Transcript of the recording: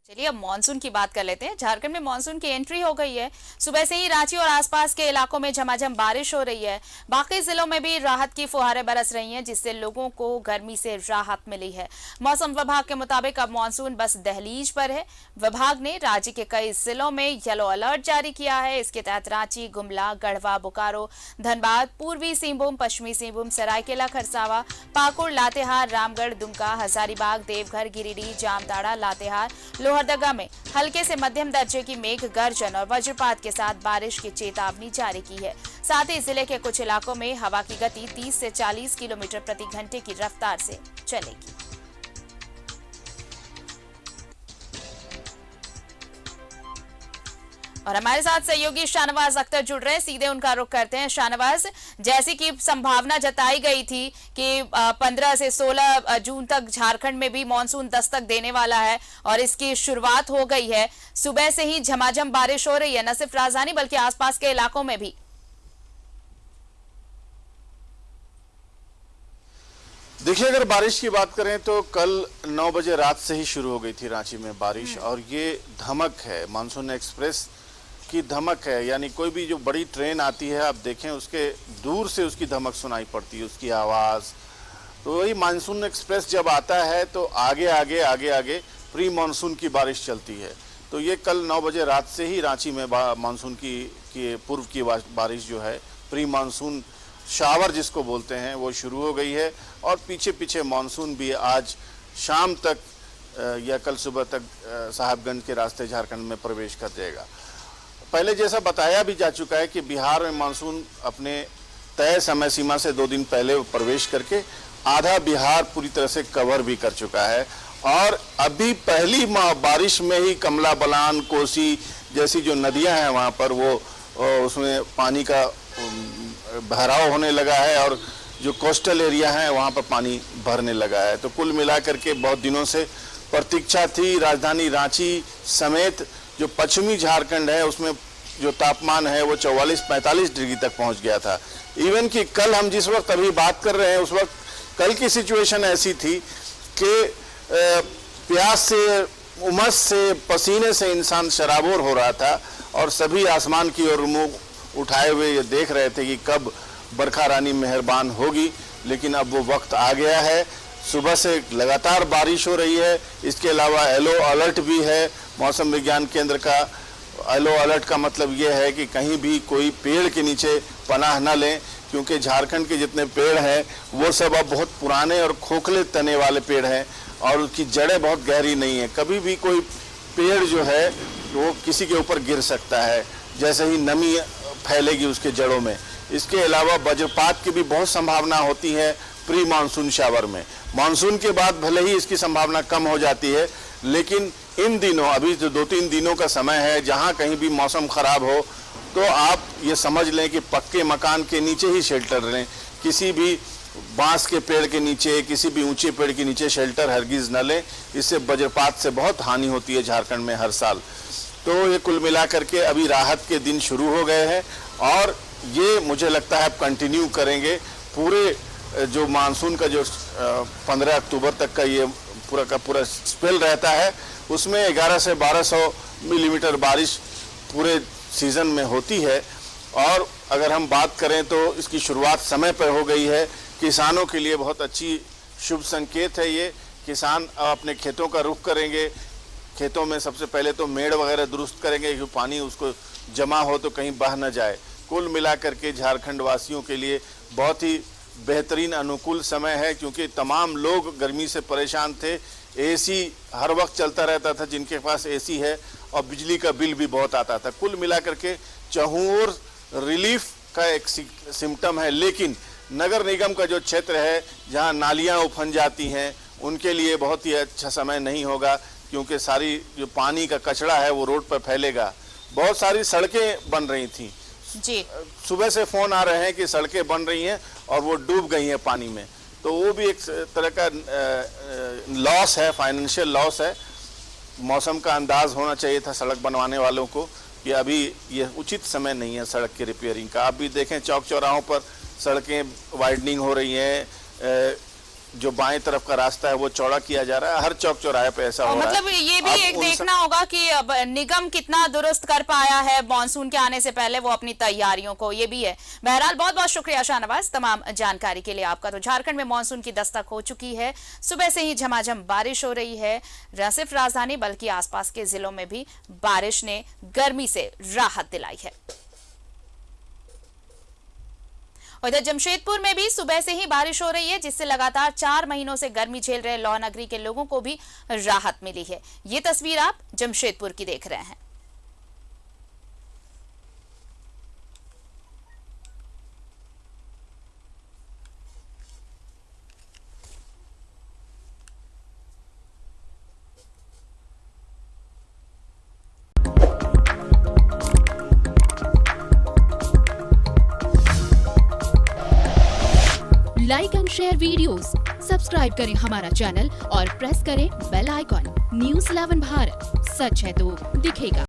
चलिए अब मानसून की बात कर लेते हैं। झारखंड में मानसून की एंट्री हो गई है। सुबह से ही रांची और आसपास के इलाकों में झमाझम बारिश हो रही है। बाकी जिलों में भी राहत की फुहारें बरस रही हैं, जिससे लोगों को गर्मी से राहत मिली है। मौसम विभाग के मुताबिक अब मानसून बस दहलीज पर है। विभाग ने राज्य के कई जिलों में येलो अलर्ट जारी किया है। इसके तहत रांची, गुमला, गढ़वा, बोकारो, धनबाद, पूर्वी सिंहभूम, पश्चिमी सिंहभूम, सरायकेला खरसावा, पाकुड़, लातेहार, रामगढ़, दुमका, हजारीबाग, देवघर, गिरिडीह, जामताड़ा, लातेहार, लोहरदगा में हल्के से मध्यम दर्जे की मेघ गर्जन और वज्रपात के साथ बारिश की चेतावनी जारी की है। साथ ही जिले के कुछ इलाकों में हवा की गति 30 से 40 किलोमीटर प्रति घंटे की रफ्तार से चलेगी। और हमारे साथ सहयोगी शाहनवाज अख्तर जुड़ रहे हैं, सीधे उनका रुख करते हैं। शाहनवाज, जैसी कि संभावना जताई गई थी कि 15 से 16 जून तक झारखंड में भी मानसून दस्तक देने वाला है और इसकी शुरुआत हो गई है। सुबह से ही झमाझम बारिश हो रही है, न सिर्फ राजधानी बल्कि आसपास के इलाकों में भी। देखिए, अगर बारिश की बात करें तो कल 9 बजे रात से ही शुरू हो गई थी रांची में बारिश, और ये धमक है, मानसून एक्सप्रेस की धमक है। यानी कोई भी जो बड़ी ट्रेन आती है, आप देखें उसके दूर से उसकी धमक सुनाई पड़ती है, उसकी आवाज़। तो वही मानसून एक्सप्रेस जब आता है तो आगे आगे आगे आगे प्री मानसून की बारिश चलती है। तो ये कल 9 बजे रात से ही रांची में मानसून की पूर्व की बारिश जो है, प्री मानसून शावर जिसको बोलते हैं, वो शुरू हो गई है। और पीछे पीछे मानसून भी आज शाम तक या कल सुबह तक साहिबगंज के रास्ते झारखंड में प्रवेश कर जाएगा। पहले जैसा बताया भी जा चुका है कि बिहार में मानसून अपने तय समय सीमा से 2 दिन पहले प्रवेश करके आधा बिहार पूरी तरह से कवर भी कर चुका है। और अभी पहली बारिश में ही कमला बलान, कोसी जैसी जो नदियां हैं वहाँ पर वो उसमें पानी का भराव होने लगा है, और जो कोस्टल एरिया है वहाँ पर पानी भरने लगा है। तो कुल मिलाकर के बहुत दिनों से प्रतीक्षा थी। राजधानी रांची समेत जो पश्चिमी झारखंड है उसमें जो तापमान है वो 44-45 डिग्री तक पहुंच गया था। इवन कि कल हम जिस वक्त अभी बात कर रहे हैं उस वक्त कल की सिचुएशन ऐसी थी कि प्यास से, उमस से, पसीने से इंसान शराबोर हो रहा था, और सभी आसमान की ओर मुंह उठाए हुए ये देख रहे थे कि कब बरखा रानी मेहरबान होगी। लेकिन अब वो वक्त आ गया है। सुबह से लगातार बारिश हो रही है। इसके अलावा येलो अलर्ट भी है मौसम विज्ञान केंद्र का। येलो अलर्ट का मतलब ये है कि कहीं भी कोई पेड़ के नीचे पनाह न लें, क्योंकि झारखंड के जितने पेड़ हैं वो सब अब बहुत पुराने और खोखले तने वाले पेड़ हैं, और उसकी जड़ें बहुत गहरी नहीं है। कभी भी कोई पेड़ जो है वो किसी के ऊपर गिर सकता है, जैसे ही नमी फैलेगी उसके जड़ों में। इसके अलावा वज्रपात की भी बहुत संभावना होती है प्री मानसून शावर में। मानसून के बाद भले ही इसकी संभावना कम हो जाती है, लेकिन इन दिनों, अभी जो 2-3 दिनों का समय है, जहां कहीं भी मौसम खराब हो तो आप ये समझ लें कि पक्के मकान के नीचे ही शेल्टर लें। किसी भी बांस के पेड़ के नीचे, किसी भी ऊंचे पेड़ के नीचे शेल्टर हरगिज न लें। इससे वज्रपात से बहुत हानि होती है झारखंड में हर साल। तो ये कुल मिलाकर के अभी राहत के दिन शुरू हो गए हैं, और ये मुझे लगता है अब कंटिन्यू करेंगे। पूरे जो मानसून का जो 15 अक्टूबर तक का ये पूरा का पूरा स्पेल रहता है, उसमें 1100 से 1200 मिलीमीटर बारिश पूरे सीज़न में होती है। और अगर हम बात करें तो इसकी शुरुआत समय पर हो गई है। किसानों के लिए बहुत अच्छी शुभ संकेत है ये। किसान अपने खेतों का रुख करेंगे। खेतों में सबसे पहले तो मेड़ वगैरह दुरुस्त करेंगे कि पानी उसको जमा हो तो कहीं बह न जाए। कुल मिलाकर के झारखंड वासियों के लिए बहुत ही बेहतरीन अनुकूल समय है, क्योंकि तमाम लोग गर्मी से परेशान थे। एसी हर वक्त चलता रहता था जिनके पास एसी है, और बिजली का बिल भी बहुत आता था। कुल मिलाकर के चहुओर रिलीफ का एक सिम्टम है। लेकिन नगर निगम का जो क्षेत्र है जहां नालियां उफन जाती हैं, उनके लिए बहुत ही अच्छा समय नहीं होगा, क्योंकि सारी जो पानी का कचरा है वो रोड पर फैलेगा। बहुत सारी सड़कें बन रही थी जी। सुबह से फोन आ रहे हैं कि सड़कें बन रही हैं और वो डूब गई हैं पानी में। तो वो भी एक तरह का लॉस है, फाइनेंशियल लॉस है। मौसम का अंदाज होना चाहिए था सड़क बनवाने वालों को कि अभी ये उचित समय नहीं है सड़क की रिपेयरिंग का। आप भी देखें चौक चौराहों पर सड़कें वाइडनिंग हो रही हैं, जो बाएं तरफ का रास्ता है वो चौड़ा किया जा रहा है। हर चौक चौराहे पे ऐसा हो रहा है। मतलब ये भी अब एक देखना होगा कि अब निगम कितना दुरुस्त कर पाया है मॉनसून के आने से पहले वो अपनी तैयारियों को, ये भी है। बहरहाल बहुत बहुत शुक्रिया शाहनवाज तमाम जानकारी के लिए आपका। तो झारखंड में मॉनसून की दस्तक हो चुकी है, सुबह से ही झमाझम बारिश हो रही है। न सिर्फ राजधानी बल्कि आसपास के जिलों में भी बारिश ने गर्मी से राहत दिलाई है। उधर जमशेदपुर में भी सुबह से ही बारिश हो रही है, जिससे लगातार 4 महीनों से गर्मी झेल रहे लौ नगरी के लोगों को भी राहत मिली है। ये तस्वीर आप जमशेदपुर की देख रहे हैं। Like and share videos, subscribe करें हमारा चैनल और प्रेस करें बेल आइकॉन। न्यूज़ 11 भारत, सच है तो दिखेगा।